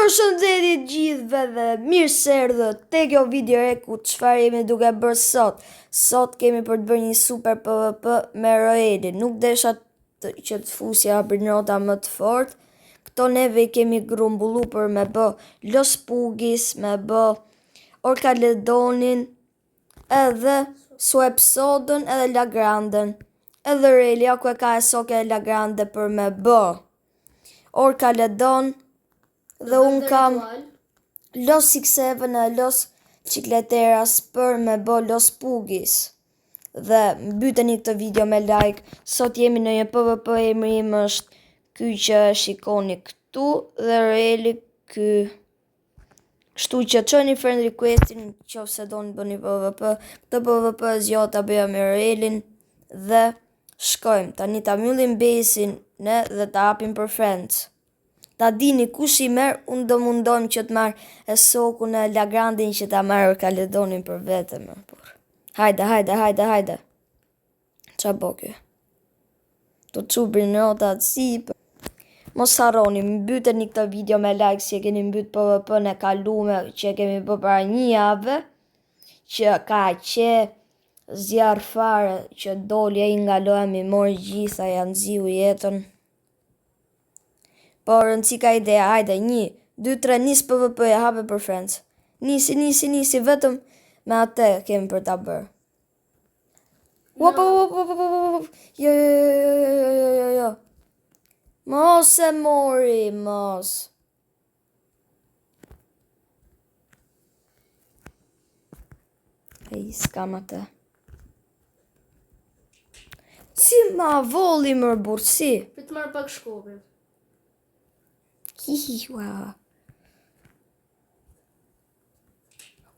Përshëndetje gjithëve dhe mirë se erdhët te kjo video e ku çfarë jemi duke bërë sot. Sot kemi për të bërë një super PvP me Roelin. Nuk desha që të fusja Brinota më të fort. Këto neve I kemi grumbullu për me bë Los Pugis, me bë Orkaledonin, edhe Suepsodën edhe Lagranden. Edhe Roeli ku e ka e soke Lagrande për me bë Orkaledon. Dhe unë kam Los 67 e Los Cikleteras për me bo Los Pugis. Dhe mbyteni këtë video me like. Sot jemi në një PvP, emri im është ky që shikoni këtu dhe Roeli ky. Kështu që çoni friend requestin nëse doni bëni PvP. Këtë PvP zgjodha ta bëja me Roelin dhe shkojmë. Tani ta mbyllim basin ne dhe ta hapim për friends. Ta dini kush I merr, unë do mundojmë që të marr e sokun e Lagrandin që ta marr Orkaledonin për vete më. Hajde. Qa bo kjo? Do të Brinota të sipër. Mos harroni, mbyteni këtë video me like si e keni mbyt PvP në kalume që e kemi bë para një jave. Që ka që zjarr fare që doli ai nga loja mi mori gjitha janë ziu jetën. Por rëndësi ka ideja, hajde, 1, 2, 3, nis PvP e hape për friends. Nisi, vetëm me atë kemi për ta bërë. Jo. Mos e mori, mos. S'kam atë. Si ma voli më bursi? Për të marrë pak shkopin. Hihiwa.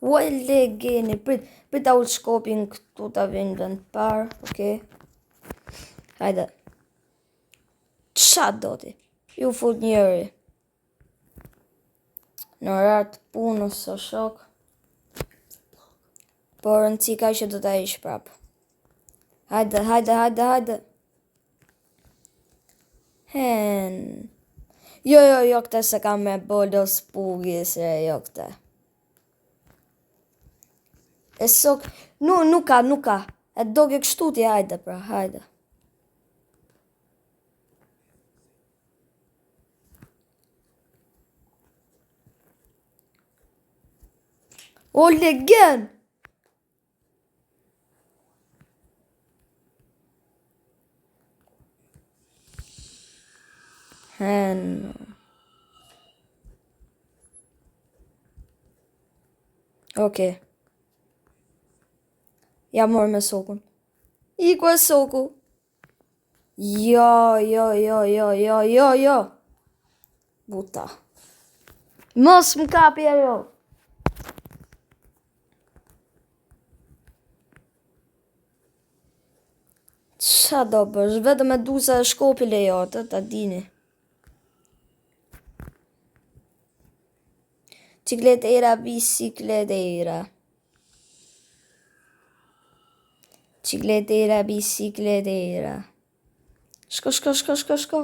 Uele geni, prit ta ullë shkopin këtu ta vinë vend parë, okej. Hajde. Qa do ti? Ju fut njëri. Në ratë punës së shok. Por në cika që do ta ish prapë. Hajde. Hen. Jo, këte se kam me bo Los Pugis, jo këte. E sok, nuk ka. E doge kështu ti, hajde. O, legen! Okej. Ja mor me sokun. Iku e soku. Jo. Buta. Mos më kapi ajo. Qa do bësh? Vetëm e du se shkopi lejotë, ta dini. Cikletera, bicicletera. Shko.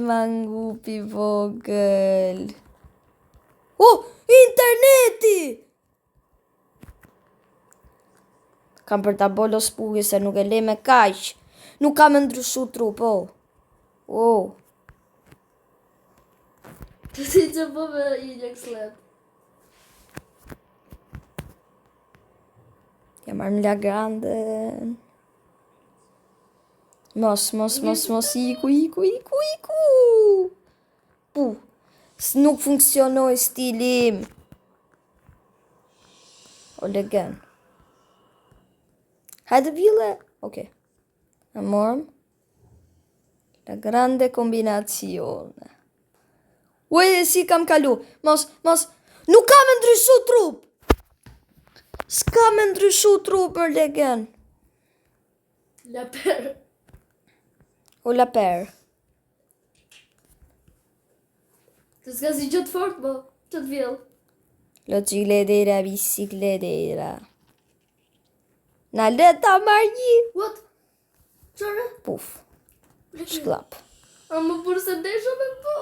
Mangupi vogël. Interneti! Kam për ta bo Los Pugis se nuk e le me kaq. Nuk kam e ndryshu trup, Të si që po me Ilex Lab. Ja marrë Lagranden. Mos, iku. Pu, nuk funksionoj stilim. O legen. Hajde vile. Okej. E morëm. Lagrande kombinacione. Uje, si kam kalu. Mos. Nuk kam e ndryshu trup. S'kam e ndryshu trup për legen. Laper. Të s'ka si gjotë fort, bo. Që të vjell. Lo cikletera, bicicletera. Na leta margji. What? Qare? Puf. Shklap. A më burse desha me po.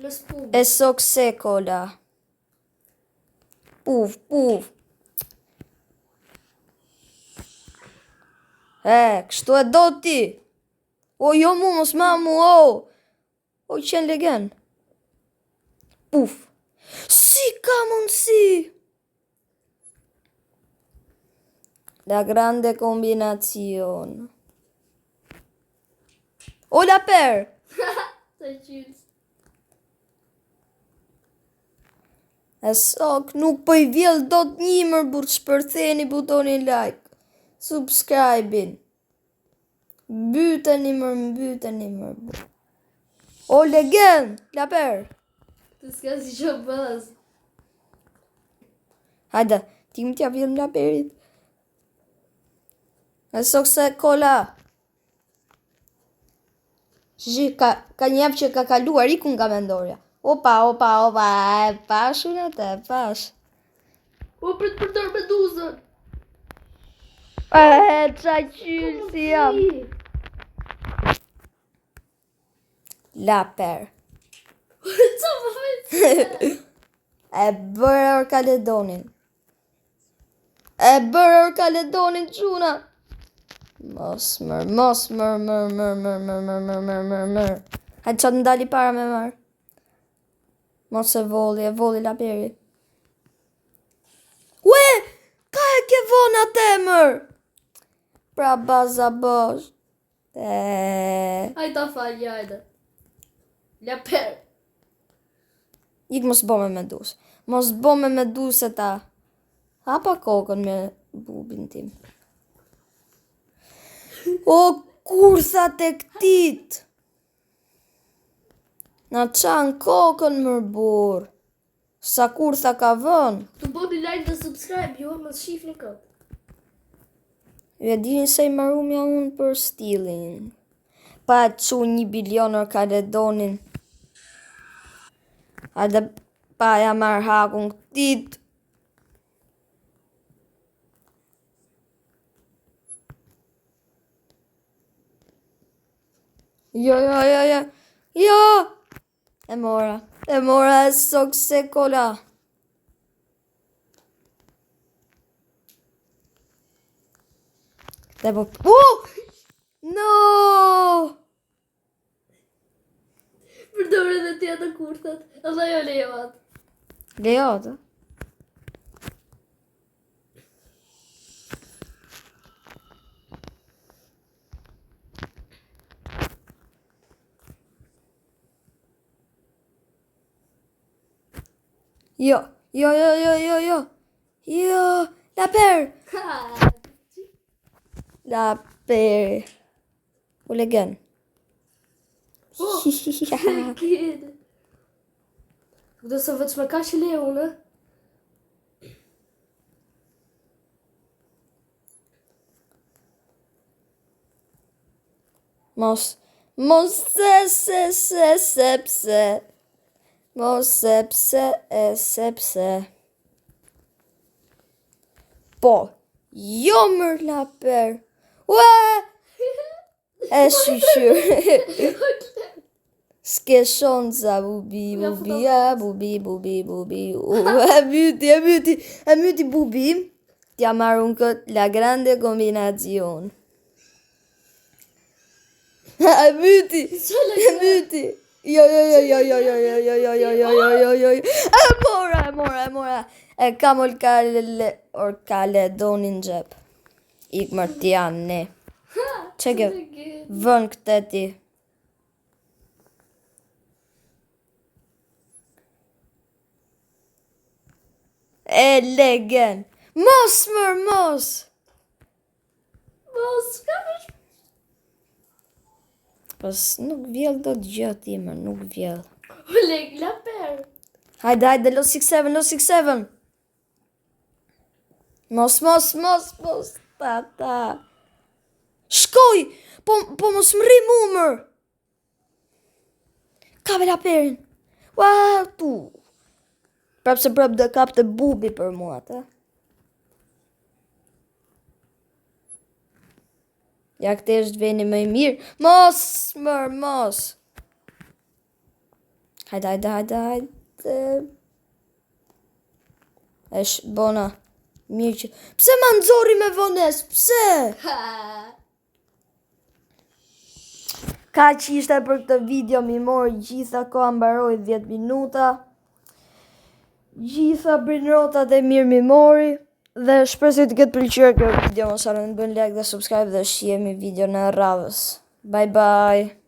Los Pugis. E sok se kola. Puf, puf. Kështu e do ti. O, jo mu, mos mamu, o. O, qenë legend. Puf. Si ka mundësi? La grande combinazione. O, la per. Të qyllës. E sok, nuk po i vjell do të një mërbur, shpërtheni butonin like. Subscribe-in. Mbyteni mërbur. O, legend, la per. Të s'ka si që bazë. Hajde, ti më t'ja vjen la perit. E sok se kola. Shi, ka njef që ka kaluar, iku nga mendorja. Opa, e pash unë atë, e pash. O, për të përdor meduzën. Qa qyllë si jam. La per. Qa më fëtë? E bërë Orkaledonin. E bërë Orkaledonin quna. Mos mër. Hajtë qatë ndali para me marë. Mos e volli la peri. Ue, ka e ke vona temër. Pra baza bosh. Hajtë ta falj, hajtë. La per. Ik mos bo me medus. Mos bo me medus e ta. Hapa kokën me bubin tim. O, kursat e këtit. Na qanë kokën mërbur. Sa kursa ka vën. Të bodi like dhe subscribe, jo, më shifni këtë. Ju e dini se i marumja unë për stilin. Pa që 1 bilion Orkaledonin. Hajde pa ja marrë hakun këtit. Jo. E mora e sok se kola. Dhe po... No! Përdore dhe tja të kurthat. Edhe jo lejohat. Lejotë. Jo. La per. La per. O legend. Oh, kid. Këtë se veç me ka që le unë. Mos sepse. Po, jo mër la per. Ue! E shqyr. S'ke shonza, bubi. E myti bubi. T'ja marrun këtë la grande combinazione. E myti. Jo. E mora. E kam Orkaledonin gjep. Ik mërtian, ne. Që ke vën këtë ti? E legend. Mos. Mos, ka me shpë. Pos nuk vjell do të gjëti, nuk vjell. O leg, la per. Hajde, lo 6-7. Mos, tata. Shkoj, po mos më rrim umër. Kape la perin. Ua, tu. Prap dhe kap të bubi për mua, ta. Ja këtë është veni më i mirë. Mos. Hajde. Esh, bona. Mirë që... Pse ma nëzori me vones? Pse? Ka që ishte për këtë video, mi mori gjitha koha, mbaroi 10 minuta. Gjitha brinrotat e mirë mi mori. Dhe shpresoj të ketë pëlqyer kjo video, mos harroni të bëni like dhe subscribe dhe shihemi video në radhës. Bye bye.